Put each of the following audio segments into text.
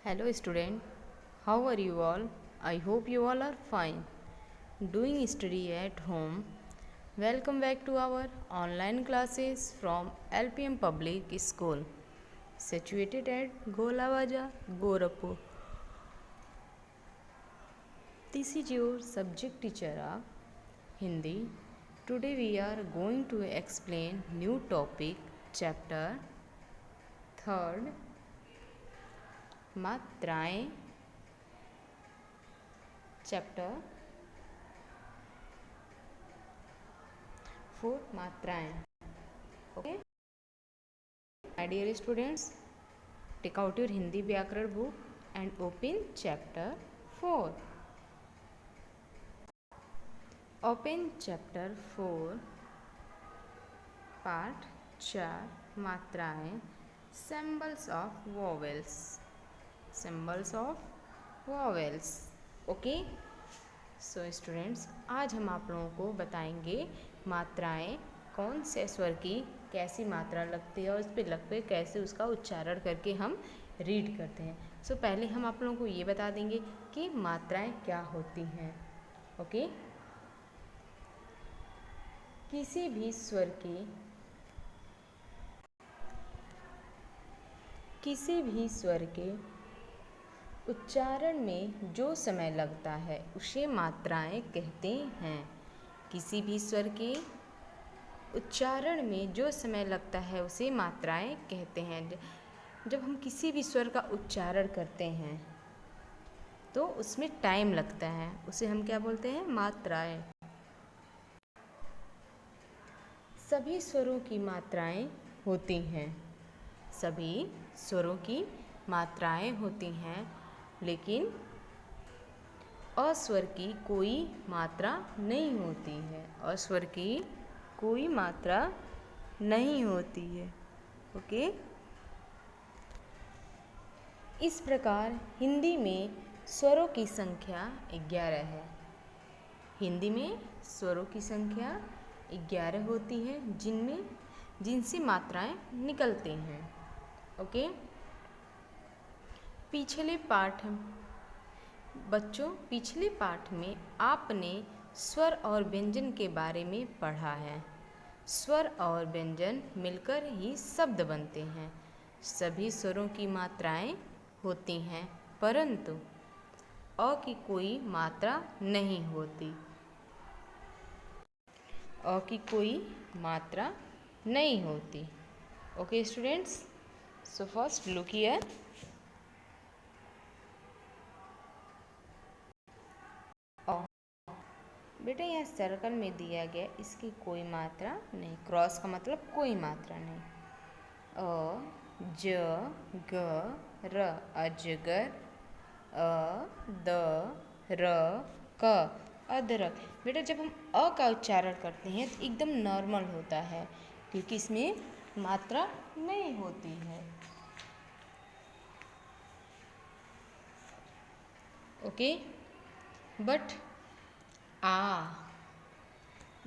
Hello student, how are you all? I hope you all are fine. Doing study at home. Welcome back to our online classes from LPM Public School, situated at Golawaja, Gorakhpur. This is your subject teacher of Hindi. Today we are going to explain new topic, chapter 3rd, मात्राएं, chapter 4 मात्राएं. Okay my dear students, take out your Hindi व्याकरण book and open chapter 4. Open chapter 4, part 4, मात्राएं, symbols of vowels. Symbols of vowels. Okay so students, आज हम आप लोगों को बताएंगे मात्राएं, कौन से स्वर की कैसी मात्रा लगती है और उस पर लग पे कैसे उसका उच्चारण करके हम रीड करते हैं. सो पहले हम आप लोगों को ये बता देंगे कि मात्राएं क्या होती हैं. ओके किसी भी स्वर के उच्चारण में जो समय लगता है उसे मात्राएं कहते हैं. किसी भी स्वर के उच्चारण में जो समय लगता है उसे मात्राएं कहते हैं. जब हम किसी भी स्वर का उच्चारण करते हैं तो उसमें टाइम लगता है, उसे हम क्या बोलते हैं? मात्राएं. सभी स्वरों की मात्राएं होती हैं. सभी स्वरों की मात्राएं होती हैं, लेकिन अस्वर की कोई मात्रा नहीं होती है. अस्वर की कोई मात्रा नहीं होती है. ओके इस प्रकार हिंदी में स्वरों की संख्या 11 है. हिंदी में स्वरों की संख्या 11 होती है जिनसे मात्राएं निकलती हैं. ओके पिछले पाठ में आपने स्वर और व्यंजन के बारे में पढ़ा है. स्वर और व्यंजन मिलकर ही शब्द बनते हैं. सभी स्वरों की मात्राएं होती हैं, परंतु अ की कोई मात्रा नहीं होती. अ की कोई मात्रा नहीं होती. Okay students, so first look here. बेटा यहाँ सर्कल में दिया गया, इसकी कोई मात्रा नहीं. क्रॉस का मतलब कोई मात्रा नहीं. अ ज ग र अजगर. अ द र क अदरक. बेटा जब हम अ का उच्चारण करते हैं तो एकदम नॉर्मल होता है, क्योंकि इसमें मात्रा नहीं होती है. ओके बट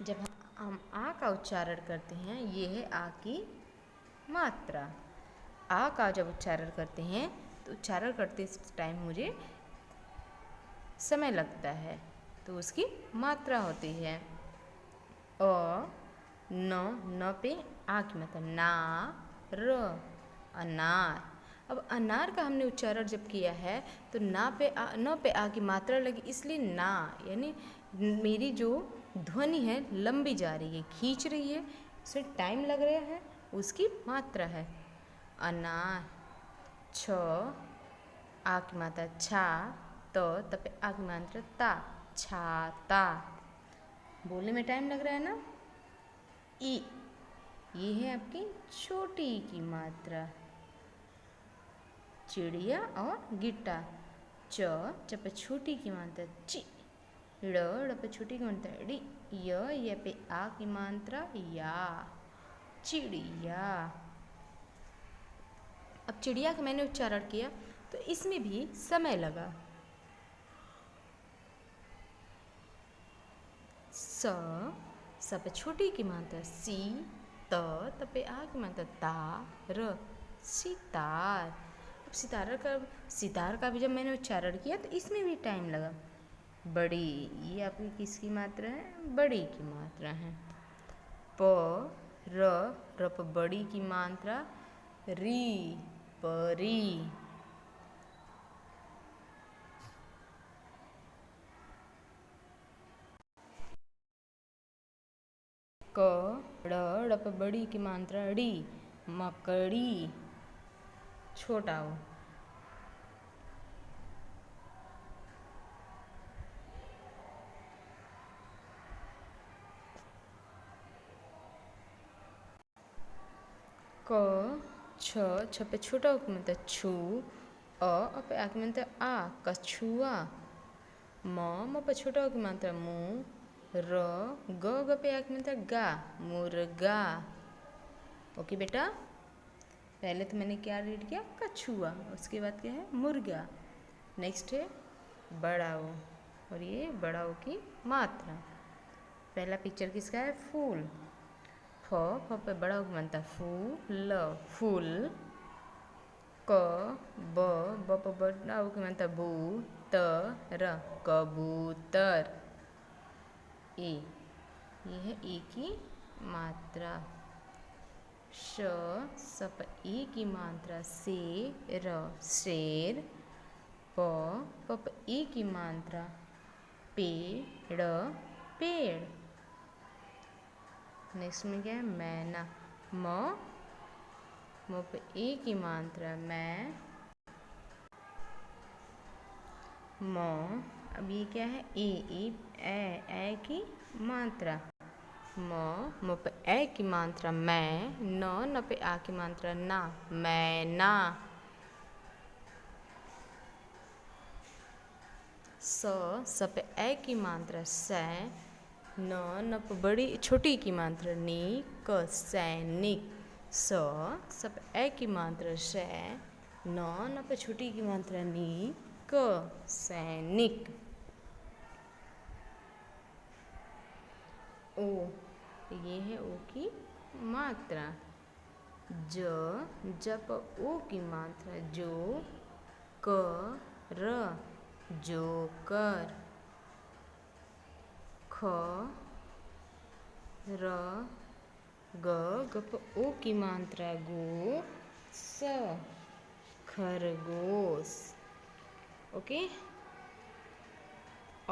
जब हम आ का उच्चारण करते हैं, ये है आ की मात्रा. आ का जब उच्चारण करते हैं तो उच्चारण करते टाइम मुझे समय लगता है, तो उसकी मात्रा होती है. न पे आ की मात्रा ना र. अनार. अब अनार का हमने उच्चारण जब किया है तो न पे आ की मात्रा लगी, इसलिए ना, यानी मेरी जो ध्वनि है लंबी जा रही है, खींच रही है, उसमें टाइम लग रहा है, उसकी मात्रा है. अनार. छ आ की मात्रा छा. त पे आ की मात्रा ता. छाता. बोलने में टाइम लग रहा है ना. ई. ये है आपकी छोटी ई की मात्रा. चिड़िया और गिट्टा. च पे छोटी की मात्रा ची. ड़ पे छोटी की मात्रा ड़ी. य पे आ की मात्रा या. चिड़िया. अब चिड़िया का मैंने उच्चारण किया तो इसमें भी समय लगा. स पे छोटी की मात्रा सी. त पे आ की मात्रा ता. र सितार. सितार का भी जब मैंने उच्चारण किया तो इसमें भी टाइम लगा। बड़ी, ये आपकी किसकी मात्रा है? बड़ी की मात्रा है। प र प बड़ी की मात्रा री, परी। क ड़ प बड़ी की मात्रा ड़ी, मकड़ी, छोटा हो। क छ पे छोटा हो के मतलब छू, अ पे आ के मतलब आ, कछुआ। म पे छोटा हो के मतलब मुँह, ग पे आ के मतलब गा, मुर्गा। ओके बेटा, पहले तो मैंने क्या रीड किया? कछुआ। उसके बाद क्या है? मुर्गा। नेक्स्ट है बड़ा ओ, और ये बड़ा ओ की मात्रा। पहला पिक्चर किसका है? फूल। फ पे बड़ा ओ बनता फूल, फूल। क ब पे बड़ा ओ के बनता बू, त कबूतर। ए, ये है ए की मात्रा। श पे ए की मात्रा शेर, शेर। प पे ए की मात्रा पेड़, पेड़। नेक्स्ट में क्या है? मैना। म पे ए की मात्रा मैं, म। अब ये क्या है? ए की मात्रा म पे ए की मात्रा मैं, न पे आ की मात्रा ना, मैना। स पे ए की मात्रा सै, न पे बड़ी छोटी की मात्रा नी, क सैनिक। स पे ए की मात्रा शै, न पे छोटी की मात्रा नी, क सैनिक। ओ, ये है ओ की मात्रा। ज पे ओ की मात्रा जो, कर, जोकर। ख र ग पे ओ की मात्रा गो, स, खरगोश। ओके। अ,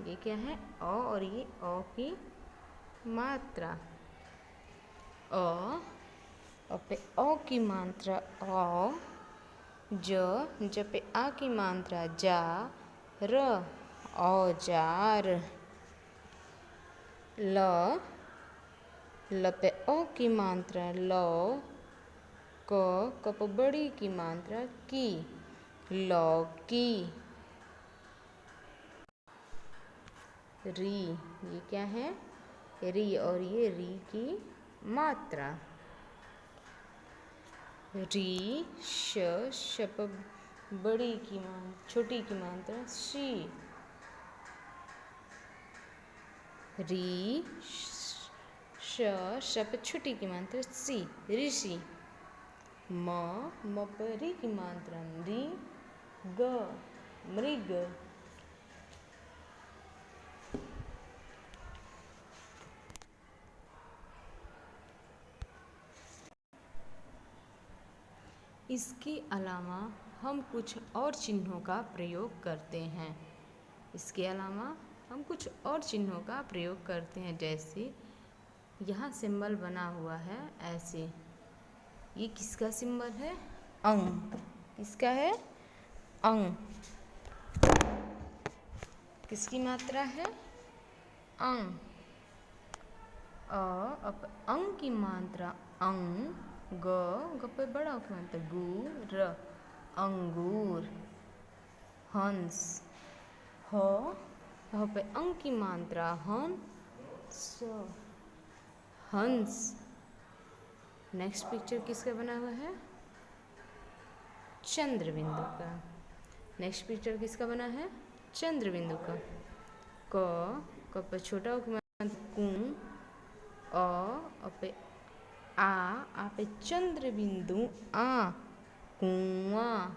ये क्या है? अ, और ये अ की मात्रा। पे अ की मात्रा अ, ज पे आ की मात्रा जा, र, औजार। ल पे अ की मात्रा लो, क पे बड़ी की मात्रा की, लौकी। री, ये क्या है? री, और ये री की मात्रा। री श पे बड़ी की मात्रा, छोटी की मात्रा शी। री श पे छोटी की मात्रा सी, ऋषि। म पे री की मात्रा री, ग, मृग। इसके अलावा हम कुछ और चिन्हों का प्रयोग करते हैं। इसके अलावा हम कुछ और चिन्हों का प्रयोग करते हैं, जैसे यहाँ सिंबल बना हुआ है ऐसे। ये किसका सिंबल है? अंग। किसका है? अंग। किसकी मात्रा है? अंग। अब अंग की मात्रा अंग, ग पे बड़ा मात्रा गु, र, अंगूर। हंस। ह पे अंग की मात्रा हंस, हंस। नेक्स्ट पिक्चर किसका बना हुआ है? चंद्र बिंदु का। नेक्स्ट पिक्चर किसका बना है? चंद्र बिंदु का। क पे छोटा कु, अ पे आ पे चंद्र बिंदु आ, कुआं।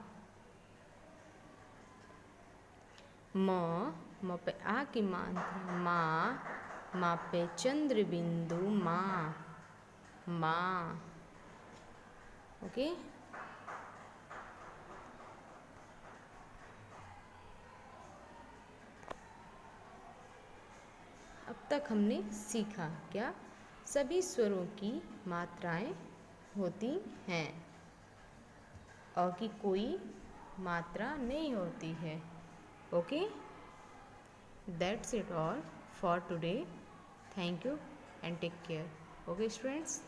म पे आ की मात्रा माँ पे चंद्र बिंदु माँ। ओके। अब तक हमने सीखा क्या? सभी स्वरों की मात्राएं होती हैं, अ की कोई मात्रा नहीं होती है। Okay, that's it all for today. Thank you and take care. Okay students.